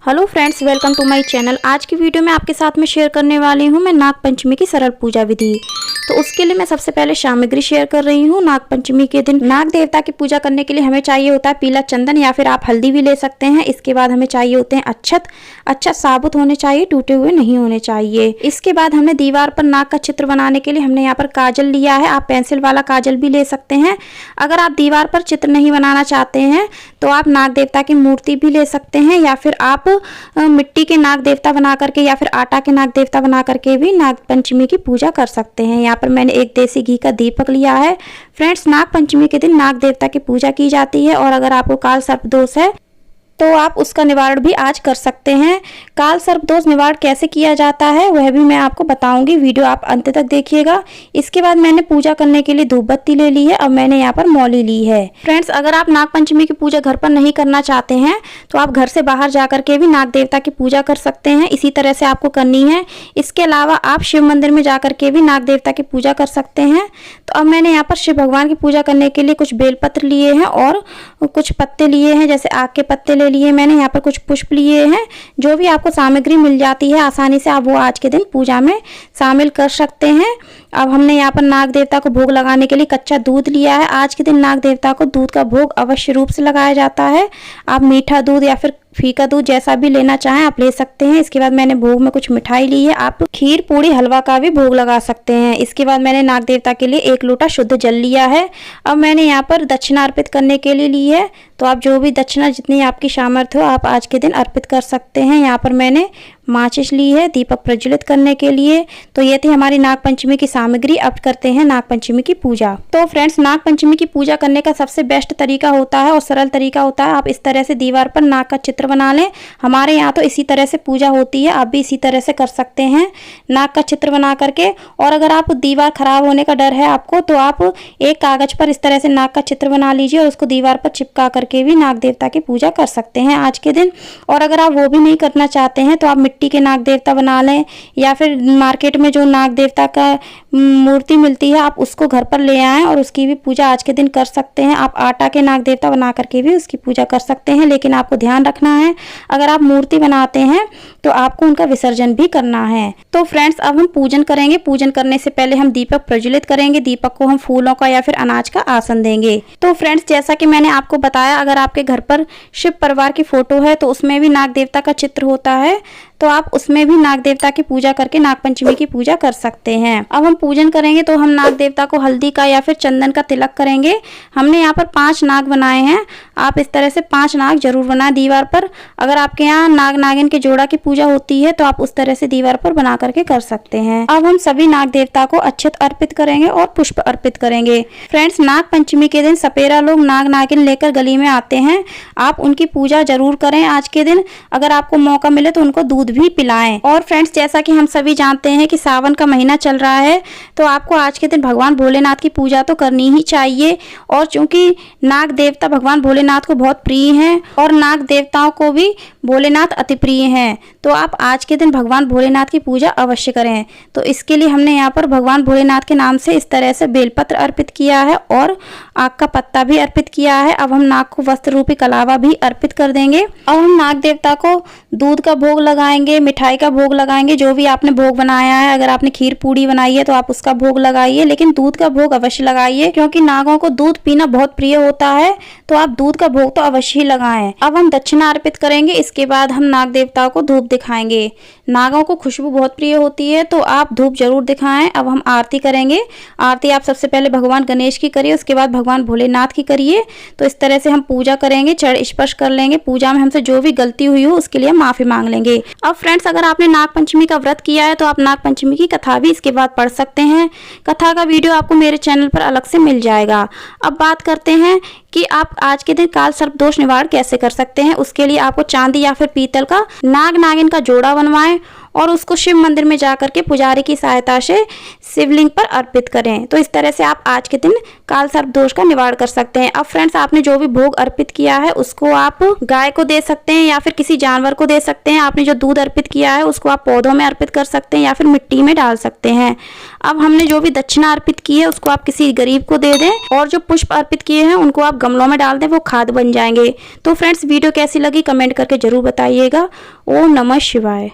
Hello friends, welcome to my channel. आज की video में आपके साथ में शेयर करने वाली हूँ मैं नाग पंचमी की सरल पूजा विधि। तो उसके लिए मैं सबसे पहले सामग्री शेयर कर रही हूँ। नाग पंचमी के दिन नाग देवता की पूजा करने के लिए हमें चाहिए होता है पीला चंदन, या फिर आप हल्दी भी ले सकते हैं। इसके बाद हमें चाहिए होते हैं अक्षत साबुत होने चाहिए, टूटे हुए नहीं होने चाहिए। इसके बाद हमने दीवार पर नाग का चित्र बनाने के लिए हमने यहाँ पर काजल लिया है। आप पेंसिल वाला काजल भी ले सकते हैं। अगर आप दीवार पर चित्र नहीं बनाना चाहते हैं तो आप नाग देवता की मूर्ति भी ले सकते हैं, या फिर आप मिट्टी के नाग देवता बना करके या फिर आटा के नाग देवता बना करके भी नाग पंचमी की पूजा कर सकते हैं। यहाँ पर मैंने एक देसी घी का दीपक लिया है। फ्रेंड्स, नाग पंचमी के दिन नाग देवता की पूजा की जाती है, और अगर आपको काल सर्प दोष है तो आप उसका निवारण भी आज कर सकते हैं। काल सर्प दोष निवारण कैसे किया जाता है वह भी मैं आपको बताऊंगी, वीडियो आप अंत तक देखिएगा। इसके बाद मैंने पूजा करने के लिए धूप बत्ती ले ली है। अब मैंने यहाँ पर मौली ली है। फ्रेंड्स, अगर आप नाग पंचमी की पूजा घर पर नहीं करना चाहते हैं तो आप घर से बाहर जा करके भी नाग देवता की पूजा कर सकते हैं। इसी तरह से आपको करनी है। इसके अलावा आप शिव मंदिर में जा करके भी नाग देवता की पूजा कर सकते हैं। तो अब मैंने यहाँ पर शिव भगवान की पूजा करने के लिए कुछ बेलपत्र लिए हैं और कुछ पत्ते लिए हैं, जैसे आग के पत्ते लिए मैंने यहाँ पर कुछ पुष्प लिए हैं। जो भी आपको सामग्री मिल जाती है आसानी से आप वो आज के दिन पूजा में शामिल कर सकते हैं। अब हमने यहाँ पर नाग देवता को भोग लगाने के लिए कच्चा दूध लिया है। आज के दिन नाग देवता को दूध का भोग अवश्य रूप से लगाया जाता है। आप मीठा दूध या फिर फीका दूध जैसा भी लेना चाहें आप ले सकते हैं। इसके बाद मैंने भोग में कुछ मिठाई ली है। आप खीर पूड़ी हलवा का भी भोग लगा सकते हैं। इसके बाद मैंने नाग देवता के लिए 1 लोटा शुद्ध जल लिया है। अब मैंने यहाँ पर दक्षिणा अर्पित करने के लिए ली है। तो आप जो भी दक्षिणा जितनी आपकी सामर्थ्य हो आप आज के दिन अर्पित कर सकते हैं। यहाँ पर मैंने माचिस ली है दीपक प्रज्वलित करने के लिए। तो ये थी हमारी नाग पंचमी की सामग्री। अब करते हैं नाग पंचमी की पूजा। तो फ्रेंड्स, नाग पंचमी की पूजा करने का सबसे बेस्ट तरीका होता है और सरल तरीका होता है, आप इस तरह से दीवार पर नाग का चित्र बना लें। हमारे यहाँ तो इसी तरह से पूजा होती है, आप भी इसी तरह से कर सकते हैं नाग का चित्र बना करके। और अगर आप दीवार खराब होने का डर है आपको तो आप एक कागज पर इस तरह से नाग का चित्र बना लीजिए और उसको दीवार पर चिपका करके भी नाग देवता की पूजा कर सकते हैं आज के दिन। और अगर आप वो भी नहीं करना चाहते हैं तो आप मिट्टी के नाग देवता बना लें, या फिर मार्केट में जो नाग देवता का मूर्ति मिलती है आप उसको घर पर ले आएं और उसकी भी पूजा आज के दिन कर सकते हैं। आप आटा के नाग देवता बना करके भी उसकी पूजा कर सकते हैं, लेकिन आपको ध्यान रखना है अगर आप मूर्ति बनाते हैं तो आपको उनका विसर्जन भी करना है। तो फ्रेंड्स, अब हम पूजन करेंगे। पूजन करने से पहले हम दीपक प्रज्वलित करेंगे। दीपक को हम फूलों का या फिर अनाज का आसन देंगे। तो फ्रेंड्स, जैसा कि मैंने आपको बताया, अगर आपके घर पर शिव परिवार की फोटो है तो उसमें भी नाग देवता का चित्र होता है, तो आप उसमें भी नाग देवता की पूजा करके नाग पंचमी की पूजा कर सकते हैं। अब हम पूजन करेंगे तो हम नाग देवता को हल्दी का या फिर चंदन का तिलक करेंगे। हमने यहाँ पर 5 नाग बनाए हैं। आप इस तरह से 5 नाग जरूर बनाएं दीवार पर। अगर आपके यहाँ नाग नागिन के जोड़ा की पूजा होती है तो आप उस तरह से दीवार पर बना करके कर सकते हैं। अब हम सभी नाग देवता को अक्षत अर्पित करेंगे और पुष्प अर्पित करेंगे। फ्रेंड्स, नाग पंचमी के दिन सपेरा लोग नाग नागिन लेकर गली में आते हैं। आप उनकी पूजा जरूर करें आज के दिन। अगर आपको मौका मिले तो उनको दूध भी पिलाएं। और फ्रेंड्स, जैसा कि हम सभी जानते हैं कि सावन का महीना चल रहा है, तो आपको आज के दिन भगवान भोलेनाथ की पूजा तो करनी ही चाहिए। और चूंकि नाग देवता भगवान भोलेनाथ को बहुत प्रिय हैं और नाग देवताओं को भी भोलेनाथ अति प्रिय हैं, तो आप आज के दिन भगवान भोलेनाथ की पूजा अवश्य करें। तो इसके लिए हमने यहाँ पर भगवान भोलेनाथ के नाम से इस तरह से बेलपत्र अर्पित किया है और आग का पत्ता भी अर्पित किया है। अब हम नाग को वस्त्र रूपी कलावा भी अर्पित कर देंगे। अब हम नाग देवता को दूध का भोग लगाएंगे, मिठाई का भोग लगाएंगे। जो भी आपने भोग बनाया है, अगर आपने खीर पूड़ी बनाई है तो आप उसका भोग लगाइए, लेकिन दूध का भोग अवश्य लगाइए, क्योंकि नागों को दूध पीना बहुत प्रिय होता है। तो आप दूध का भोग तो अवश्य ही लगाएं। अब हम दक्षिणा अर्पित करेंगे। इसके बाद हम नाग देवताओं को धूप दिखाएंगे। नागों को खुशबू बहुत प्रिय होती है, तो आप धूप जरूर दिखाएं। अब हम आरती करेंगे। आरती आप सबसे पहले भगवान गणेश की करिए, उसके बाद भगवान भोलेनाथ की करिए। तो इस तरह से हम पूजा करेंगे, चरण स्पर्श कर लेंगे। पूजा में हमसे जो भी गलती हुई हो उसके लिए माफी मांग लेंगे। अब फ्रेंड्स, अगर आपने नाग पंचमी का व्रत किया है तो आप नाग पंचमी की कथा भी इसके बाद पढ़ सकते हैं। कथा का वीडियो आपको मेरे चैनल पर अलग से मिल जाएगा। अब बात करते हैं कि आप आज के दिन काल सर्प दोष निवारण कैसे कर सकते हैं। उसके लिए आपको चांदी या फिर पीतल का नाग नागिन का जोड़ा बनवाएं और उसको शिव मंदिर में जा करके पुजारी की सहायता से शिवलिंग पर अर्पित करें। तो इस तरह से आप आज के दिन काल सर्प दोष का निवारण कर सकते हैं। अब फ्रेंड्स, आपने जो भी भोग अर्पित किया है उसको आप गाय को दे सकते हैं या फिर किसी जानवर को दे सकते हैं। आपने जो दूध अर्पित किया है उसको आप पौधों में अर्पित कर सकते हैं या फिर मिट्टी में डाल सकते हैं। अब हमने जो भी दक्षिणा अर्पित की है उसको आप किसी गरीब को दे दें और जो पुष्प अर्पित किए हैं उनको आप गमलों में डाल दें, वो खाद बन जाएंगे। तो फ्रेंड्स, वीडियो कैसी लगी कमेंट करके जरूर बताइएगा। ओम नमः शिवाय।